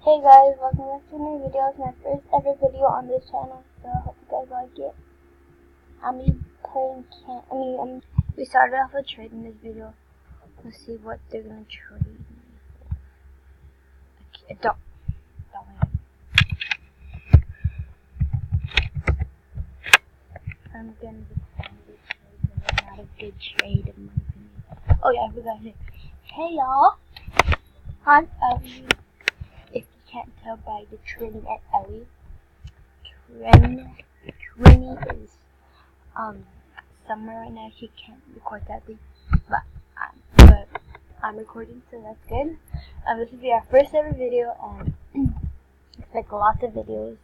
Hey guys, welcome back to my video. It's my first ever video on this channel, so I hope you guys like it. We started off with trading this video. Let's see what they're gonna trade me for. Okay, don't wait. I'm gonna get this trade, but it's not a good trade in my opinion. Oh yeah, I forgot it. Hey y'all, I'm Ellie. If you can't tell by the trending at Ellie, Trini is somewhere right now. She can't record that big, but I'm recording, so that's good. This will be our first ever video, and expect lots of videos,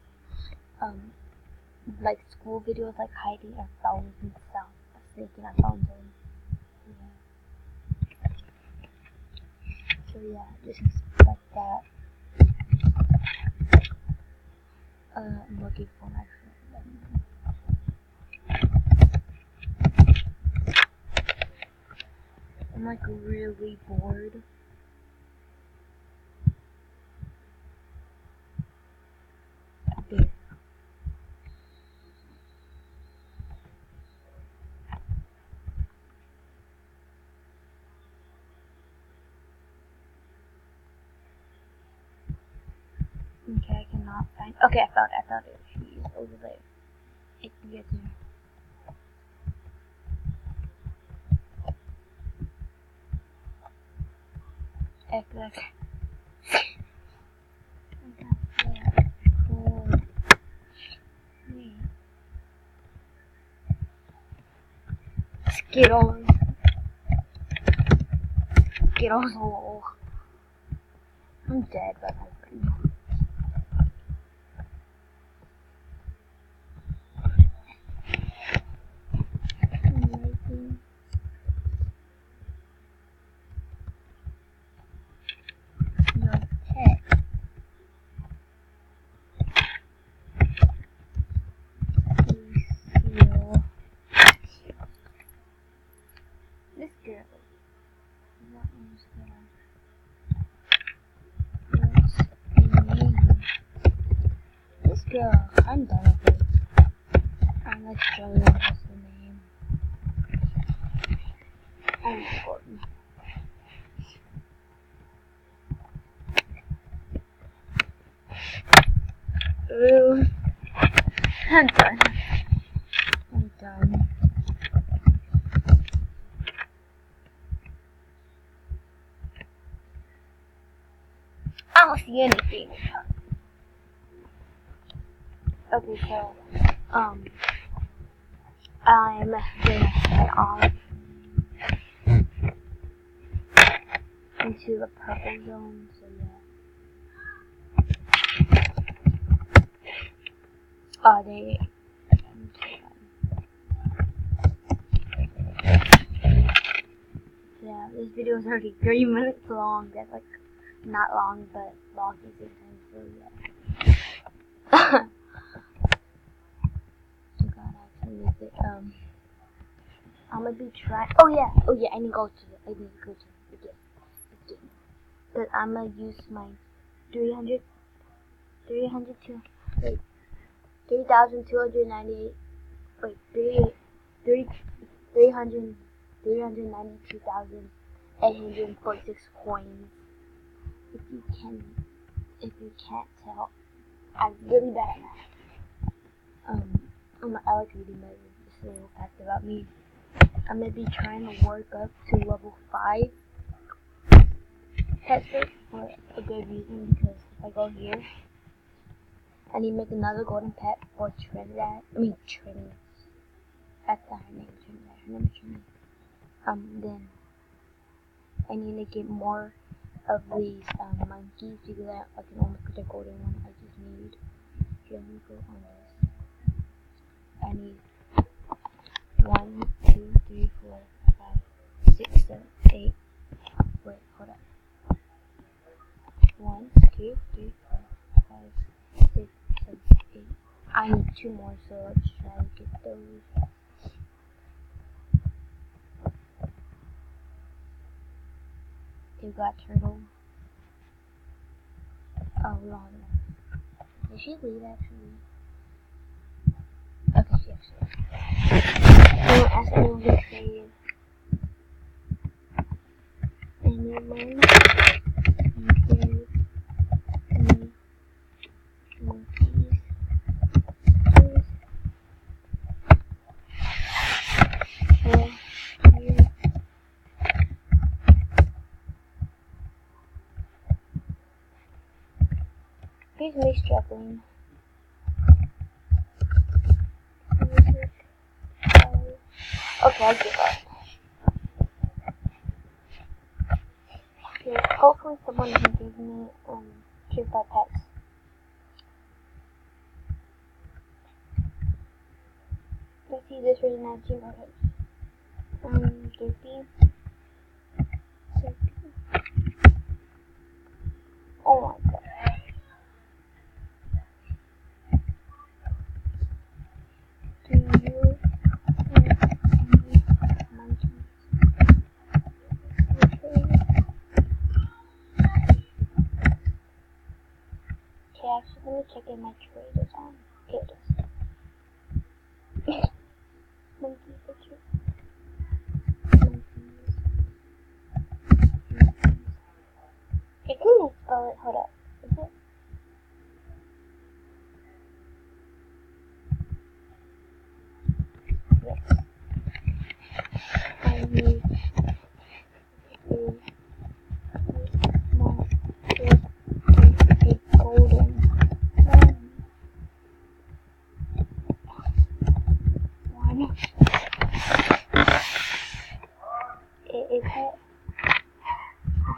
like school videos, like hiding our phones and stuff, sneaking our phones in. So yeah, just expect that. I'm looking for my friend. I'm like really bored. There. Okay, I cannot find. Okay, I found it. She's over there. It can get there. Okay. Skittles. Skittles. Oh. I'm dead by my friend. Your pet. This girl. What is that? What's the name? This girl. I'm done with it. I'm like struggling with the name. I'm recording. Ooh. I'm done. I don't see anything. Okay, so, I'm gonna head off into the purple zone, so yeah. Yeah, this video is already 3 minutes long. That's like, not long, but long at the same time, so yeah. Oh god, I actually missed it. I'm gonna be trying. Oh yeah, I need to go to it. Again. But I'm gonna use my 3,298, wait, 392,846 coins. If you can't tell, I'm really bad at math. I like reading, but just a little fact about me. I'm gonna be trying to work up to level 5 pet search for a good reason, because if I go here, I need to make another golden pet for Trinidad. Trinity. That's her name, Trinidad. Her name is Trinity. Then I need to get more of these monkeys, because I can only put the golden one. I just need. Here, let me go on this. I need 1, 2, 3, 4, 5, 6, 7, 8. Wait, hold up. 1, 2, 3, 4, 5, 6, 7, 8. I need 2 more, so let's try to get those. You've got turtle. Oh, long. Did she leave actually? Okay, she actually. Don't ask anyone to trade anyone. Trade me monkeys. Please. For you. Here's me struggling. Okay, I give up. Okay, hopefully someone can give me choose my pets. Let's see this right now, choose my pets. Derpy. Oh my god. Do you have any monkeys? Okay, actually, let me check if my trade is on. Okay, it is. Monkey picture. Monkeys. Okay, can you spell it? Hold up. Is it? Yes. I need a small kid and a golden one. A pet.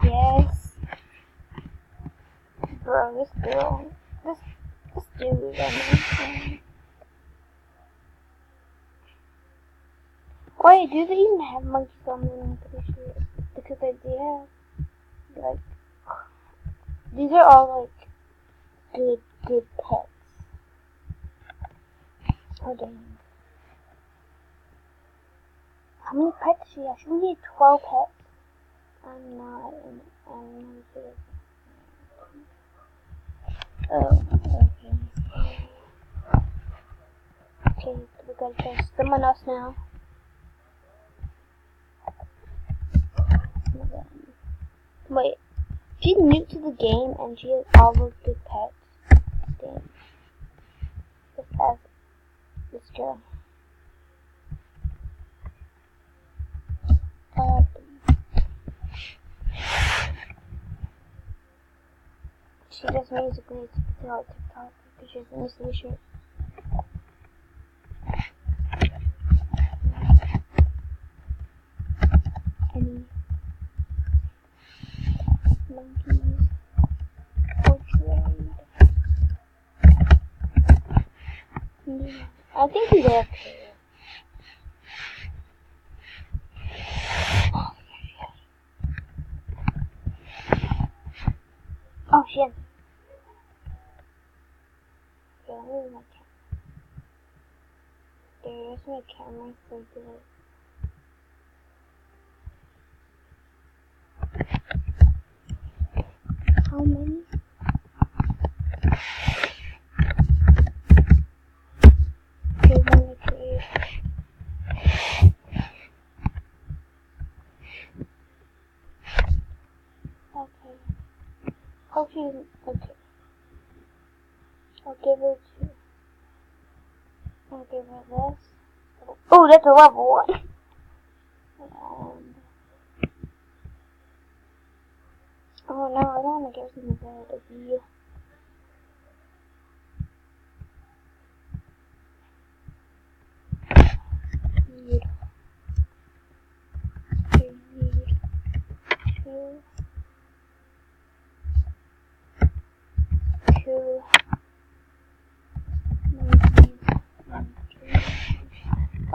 Yes. Bro, this girl. This dude is amazing. Wait, do they even have monkeys on them? I'm pretty sure. Because they do have, like, these are all, like, good pets. Oh, dang. How many pets does she have? She only had 12 pets. I'm not sure. Oh, okay. Okay, we gotta try someone else now. Wait, she's new to the game and she has all those good pets. Dang. Let's ask this girl. She does musically to TikTok because she has a new shirt. Any monkeys or trade? Yeah. I think he's okay. Oh shit. Yeah, where's my camera? There's my camera so good. How many? Okay, one to trade. Okay. Oh, she's okay. I'll give her two. I'll give her this. Oh, that's a level 1. Oh no, I don't want to give him the bed of you. Two.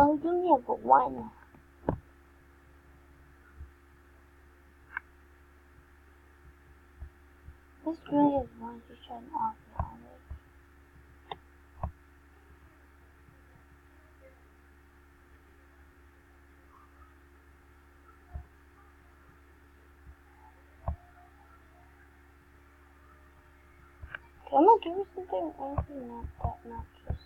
Oh, you only have 1. This really is one to shut off the others. I'm gonna give you something actually not that noxious.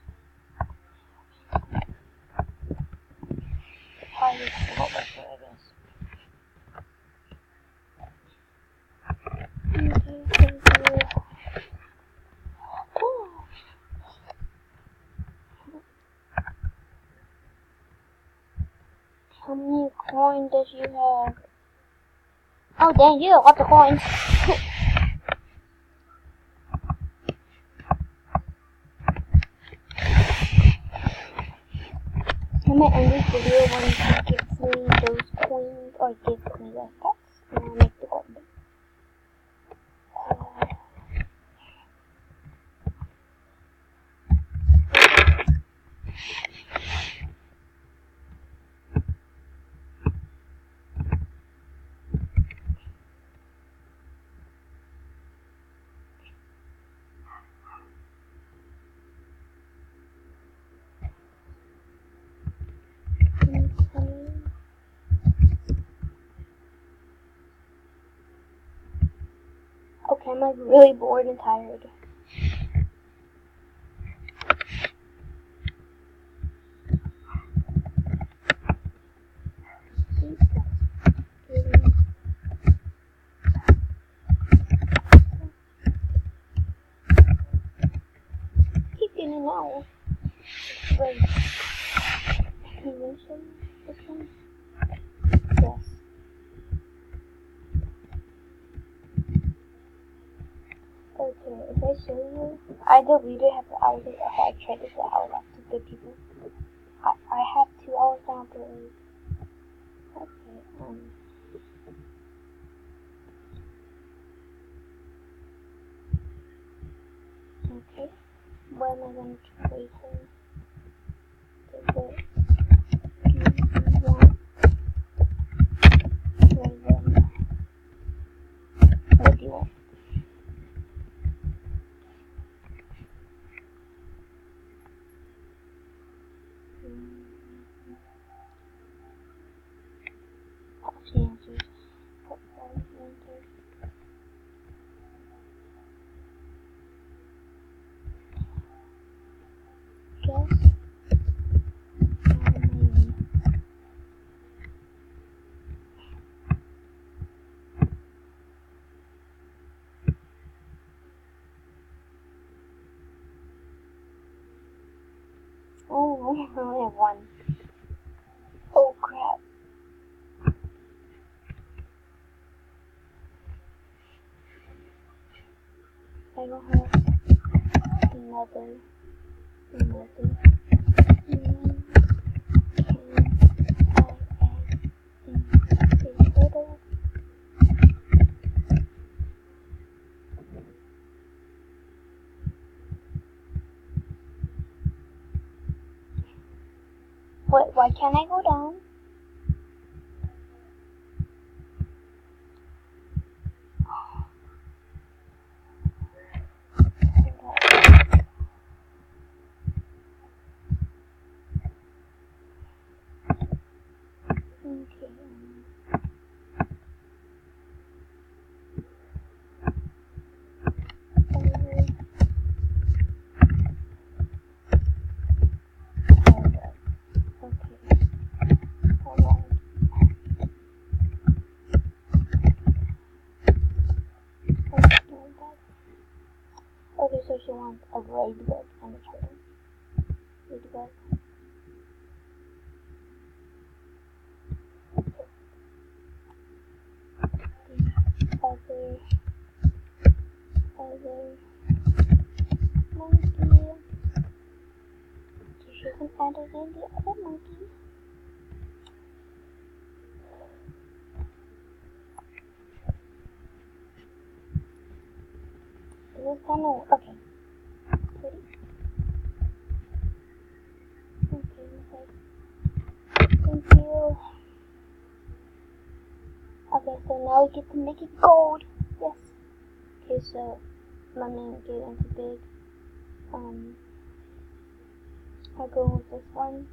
Probably just a little bit, I guess. Okay, thank you. How many coins does you have? Oh dang, you got lots of coins. I'm gonna end this video when you give me those coins, or give me the pets, and I'll make the golden. Okay, I'm like really bored and tired. Keep getting out. Wait. Can you mention this one? Yes. Okay, if I show you, I deleted half the hours if I tried to set hours up to good people. I have 2 hours down to leave. Okay, okay. What am I going to trade her? What do you want? She answers. Guess. Oh, I only have one. Oh crap. I don't have another. What? Why can't I go down? Okay, so she wants a ladybug and a turtle. Ladybug. Other monkey. So she can add it in the other monkey. This is kind of okay. Pretty. Okay. Thank you. Okay, so now we get to make it gold. Yes. Okay, so let me get into big. I'll go with this one.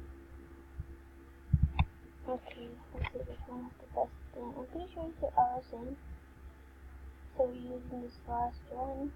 Okay, let's see which one is the best thing. I'm pretty sure it's the Allison. So we're using this last one.